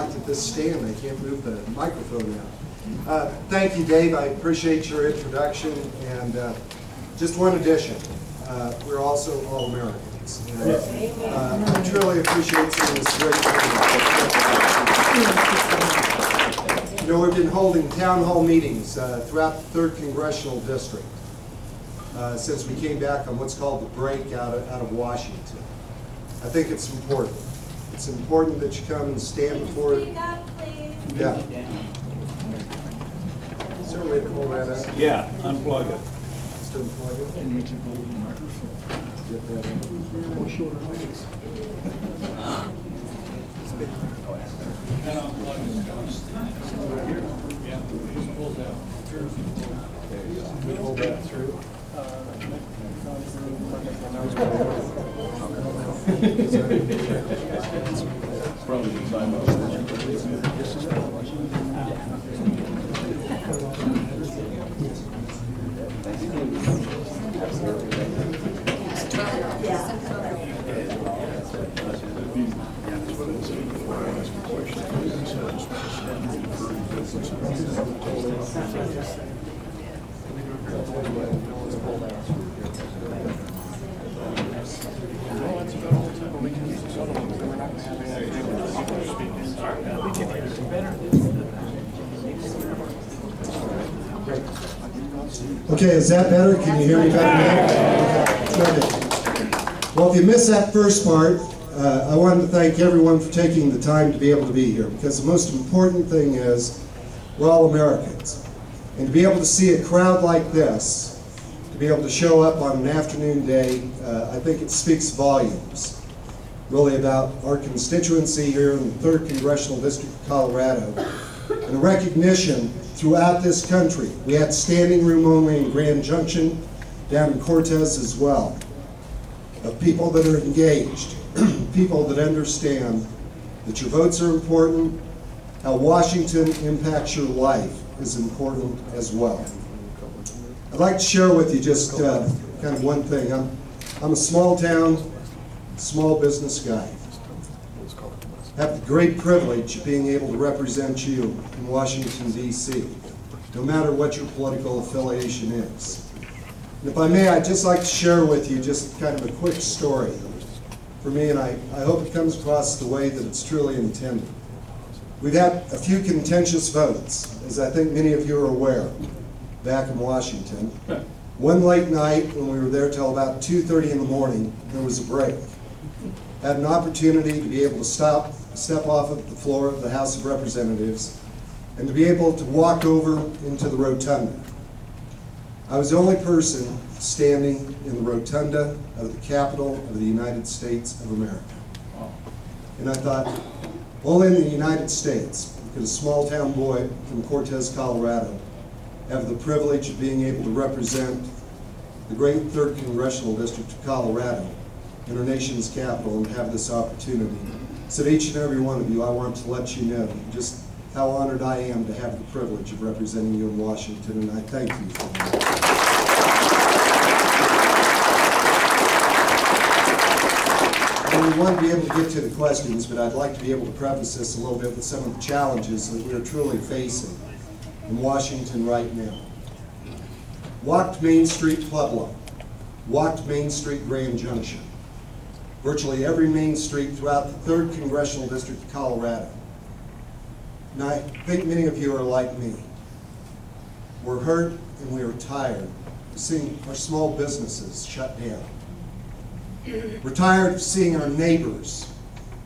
locked at this stand. I can't move the microphone now. Thank you, Dave. I appreciate your introduction. And just one addition. We're also all Americans. And, I truly appreciate seeing this great program. You know, we've been holding town hall meetings throughout the 3rd Congressional District since we came back on what's called the break out of Washington. I think it's important. It's important that you come and stand before it. Yeah. Is there a way to pull that out? Yeah, unplug it. Just unplug it. And you can hold the microphone. Get that in. And unplug it. Yeah, just pull that. We hold that through. Probably the time Okay, is that better? Can you hear me better now? Okay. Well, if you missed that first part, I wanted to thank everyone for taking the time to be able to be here, because the most important thing is we're all Americans. And to be able to see a crowd like this, to be able to show up on an afternoon day, I think it speaks volumes, really, about our constituency here in the 3rd Congressional District of Colorado, and a recognition throughout this country. We had standing room only in Grand Junction, down in Cortez as well, of people that are engaged, people that understand that your votes are important, how Washington impacts your life is important as well. I'd like to share with you just kind of one thing. I'm a small town, small business guy. I have the great privilege of being able to represent you in Washington, D.C., no matter what your political affiliation is. And if I may, I'd just like to share with you just kind of a quick story for me, and I hope it comes across the way that it's truly intended. We've had a few contentious votes, as I think many of you are aware, back in Washington. One late night, when we were there till about 2:30 in the morning, there was a break. Had an opportunity to be able to step off of the floor of the House of Representatives and to be able to walk over into the rotunda. I was the only person standing in the rotunda of the Capitol of the United States of America. And I thought, only in the United States could a small town boy from Cortez, Colorado, have the privilege of being able to represent the great 3rd Congressional District of Colorado in our nation's capital and have this opportunity. So to each and every one of you, I want to let you know just how honored I am to have the privilege of representing you in Washington, and I thank you for that. And we want to be able to get to the questions, but I'd like to be able to preface this a little bit with some of the challenges that we are truly facing in Washington right now. Walked Main Street, Pueblo. Walked Main Street, Grand Junction. Virtually every main street throughout the 3rd Congressional District of Colorado. And I think many of you are like me. We're hurt and we are tired of seeing our small businesses shut down. We're tired of seeing our neighbors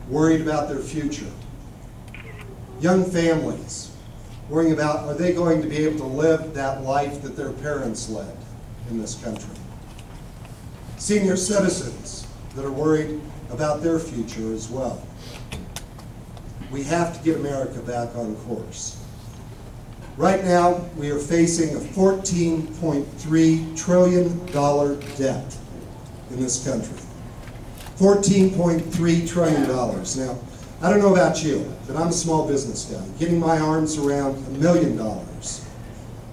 worried about their future. Young families worrying about, are they going to be able to live that life that their parents led in this country? Senior citizens that are worried about their future as well. We have to get America back on course. Right now, we are facing a $14.3 trillion debt in this country. $14.3 trillion. Now, I don't know about you, but I'm a small business guy. Getting my arms around $1 million,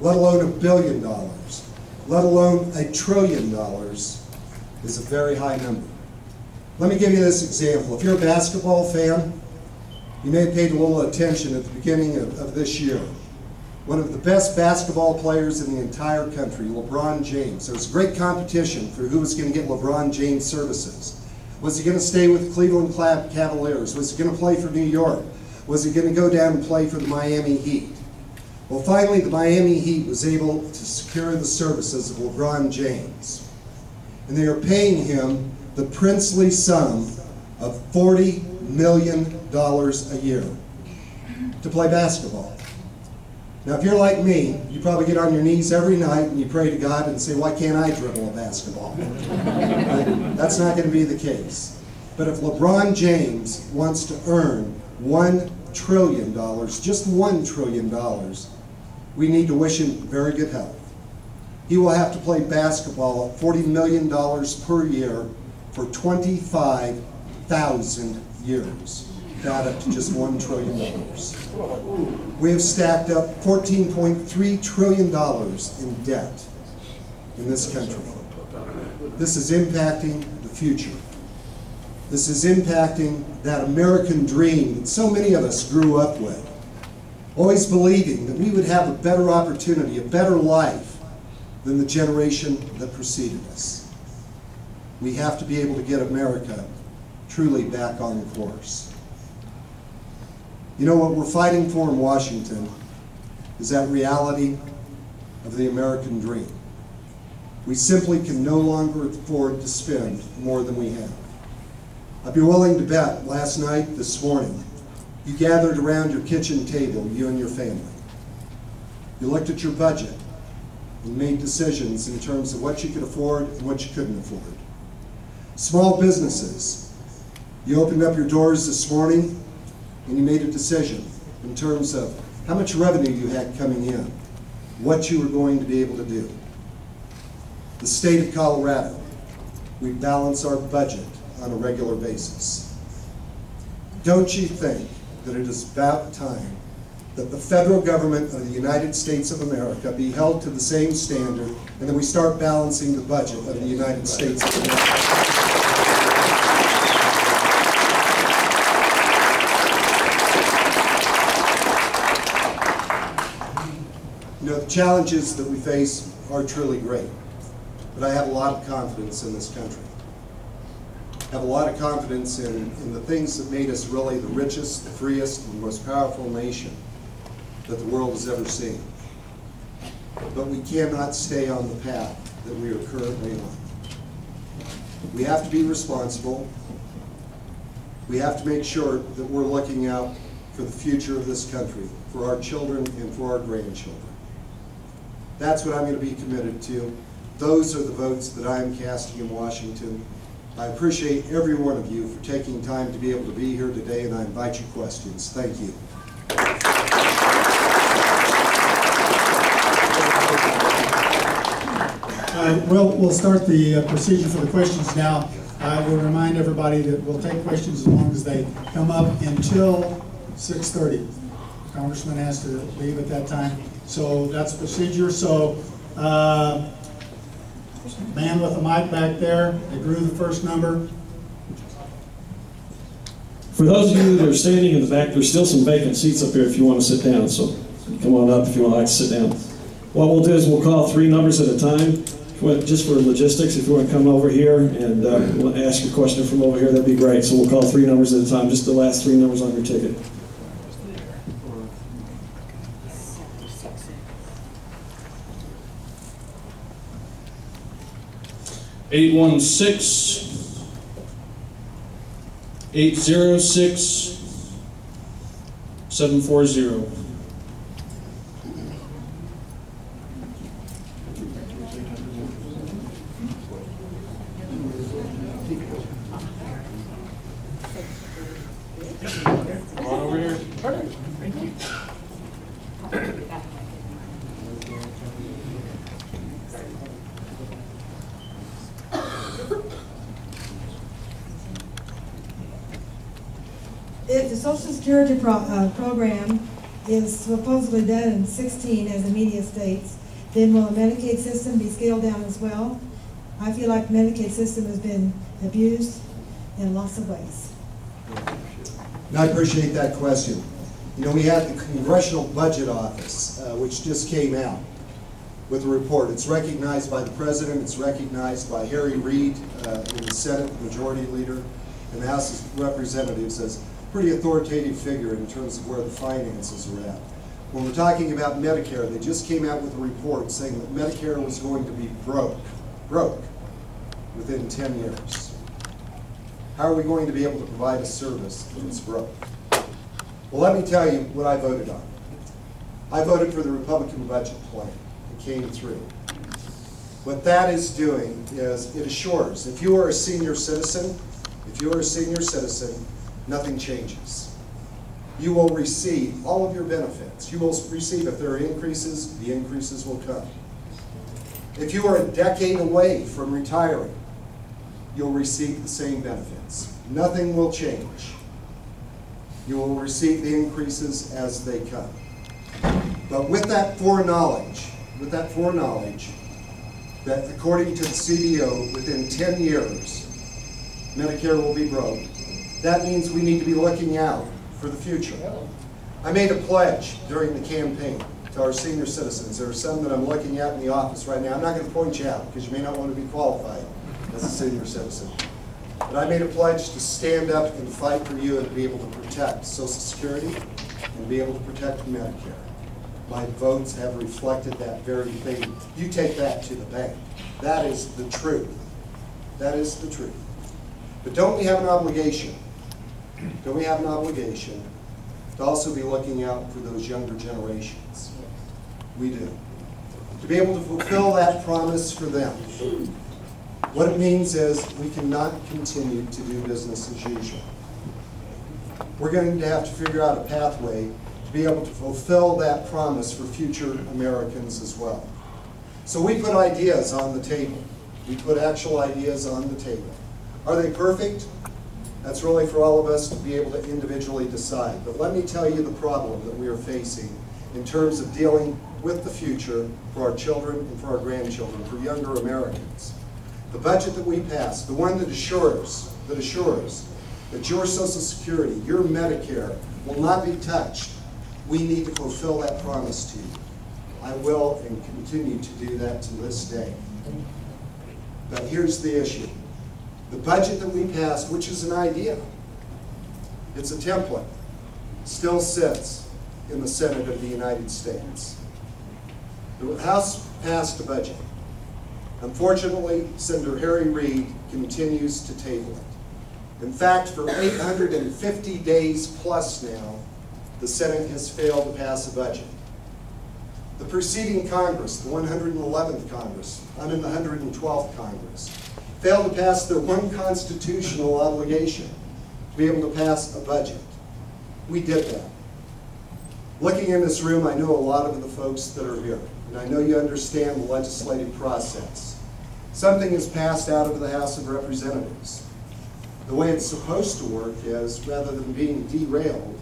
let alone $1 billion, let alone $1 trillion, is a very high number. Let me give you this example. If you're a basketball fan, You may have paid a little attention at the beginning of this year. One of the best basketball players in the entire country, LeBron James. There was a great competition for who was going to get LeBron James services. Was he going to stay with Cleveland Cavaliers? Was he going to play for New York? Was he going to go down and play for the Miami Heat? Well, finally, the Miami Heat was able to secure the services of LeBron James. And they are paying him the princely sum of $40 million a year to play basketball. Now, if you're like me, you probably get on your knees every night and you pray to God and say, why can't I dribble a basketball? Right? That's not going to be the case. But if LeBron James wants to earn $1 trillion, just $1 trillion, we need to wish him very good health. He will have to play basketball at $40 million per year for 25,000 years. Got up to just $1 trillion. We have stacked up $14.3 trillion in debt in this country. This is impacting the future. This is impacting that American dream that so many of us grew up with, always believing that we would have a better opportunity, a better life than the generation that preceded us. We have to be able to get America truly back on course. You know, what we're fighting for in Washington is that reality of the American dream. We simply can no longer afford to spend more than we have. I'd be willing to bet last night, this morning, you gathered around your kitchen table, you and your family. You looked at your budget and made decisions in terms of what you could afford and what you couldn't afford. Small businesses, you opened up your doors this morning and you made a decision in terms of how much revenue you had coming in, what you were going to be able to do. The state of Colorado, we balance our budget on a regular basis. Don't you think that it is about time that the federal government of the United States of America be held to the same standard and that we start balancing the budget of the United States of America? You know, the challenges that we face are truly great, but I have a lot of confidence in this country. I have a lot of confidence in the things that made us really the richest, the freest, and most powerful nation that the world has ever seen. But we cannot stay on the path that we are currently on. We have to be responsible. We have to make sure that we're looking out for the future of this country, for our children and for our grandchildren. That's what I'm going to be committed to. Those are the votes that I am casting in Washington. I appreciate every one of you for taking time to be able to be here today, and I invite you questions. Thank you. We'll start the procedure for the questions now. I will remind everybody that we'll take questions as long as they come up until 6:30. Congressman has to leave at that time. So that's the procedure. So, man with the mic back there, they drew the first number. For those of you that are standing in the back, there's still some vacant seats up here if you want to sit down. So come on up if you would like to sit down. What we'll do is we'll call 3 numbers at a time. Just for logistics, if you want to come over here and we'll ask your question from over here, that'd be great. So we'll call 3 numbers at a time, just the last 3 numbers on your ticket. (816) 806 740. Come on over here. Thank you. If the Social Security program is supposedly done in 16 as the media states, then will the Medicaid system be scaled down as well? I feel like the Medicaid system has been abused in lots of ways. And I appreciate that question. You know, we had the Congressional Budget Office, which just came out with a report. It's recognized by the President, it's recognized by Harry Reid in the Senate, the Majority Leader, and the House of Representatives as a pretty authoritative figure in terms of where the finances are at. When we're talking about Medicare, they just came out with a report saying that Medicare was going to be broke within 10 years. How are we going to be able to provide a service if it's broke? Well, let me tell you what I voted on. I voted for the Republican budget plan. It came through. What that is doing is it assures if you are a senior citizen, nothing changes. You will receive all of your benefits. You will receive, if there are increases, the increases will come. If you are a decade away from retiring, you'll receive the same benefits. Nothing will change. You will receive the increases as they come. But with that foreknowledge, that according to the CBO, within 10 years, Medicare will be broke, that means we need to be looking out for the future. I made a pledge during the campaign to our senior citizens. There are some that I'm looking at in the office right now. I'm not going to point you out because you may not want to be qualified as a senior citizen. But I made a pledge to stand up and fight for you and to be able to protect Social Security and be able to protect Medicare. My votes have reflected that very thing. You take that to the bank. That is the truth. That is the truth. But don't we have an obligation? Don't we have an obligation to also be looking out for those younger generations? We do. To be able to fulfill that promise for them. What it means is we cannot continue to do business as usual. We're going to have to figure out a pathway to be able to fulfill that promise for future Americans as well. So we put ideas on the table. We put actual ideas on the table. Are they perfect? That's really for all of us to be able to individually decide. But let me tell you the problem that we are facing in terms of dealing with the future for our children and for our grandchildren, for younger Americans. The budget that we passed, the one that assures that your Social Security, your Medicare will not be touched, we need to fulfill that promise to you. I will and continue to do that to this day. But here's the issue. The budget that we passed, which is an idea, it's a template, still sits in the Senate of the United States. The House passed the budget. Unfortunately, Senator Harry Reid continues to table it. In fact, for 850 days plus now, the Senate has failed to pass a budget. The preceding Congress, the 111th Congress, I'm in the 112th Congress, failed to pass their one constitutional obligation to be able to pass a budget. We did that. Looking in this room, I know a lot of the folks that are here, and I know you understand the legislative process. Something is passed out of the House of Representatives. The way it's supposed to work is, rather than being derailed,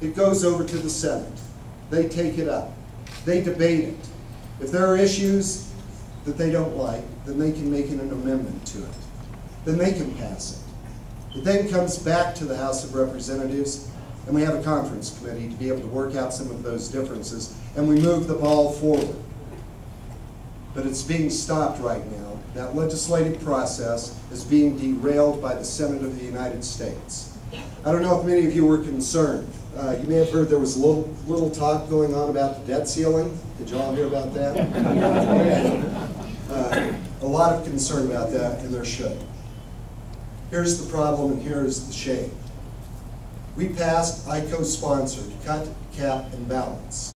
it goes over to the Senate. They take it up. They debate it. If there are issues that they don't like, then they can make an amendment to it. Then they can pass it. It then comes back to the House of Representatives, and we have a conference committee to be able to work out some of those differences, and we move the ball forward. But it's being stopped right now. That legislative process is being derailed by the Senate of the United States. I don't know if many of you were concerned. You may have heard there was a little talk going on about the debt ceiling. Did you all hear about that? A lot of concern about that, and there should. Here's the problem, and here's the shame. We passed, I co-sponsored, cut, cap, and balance.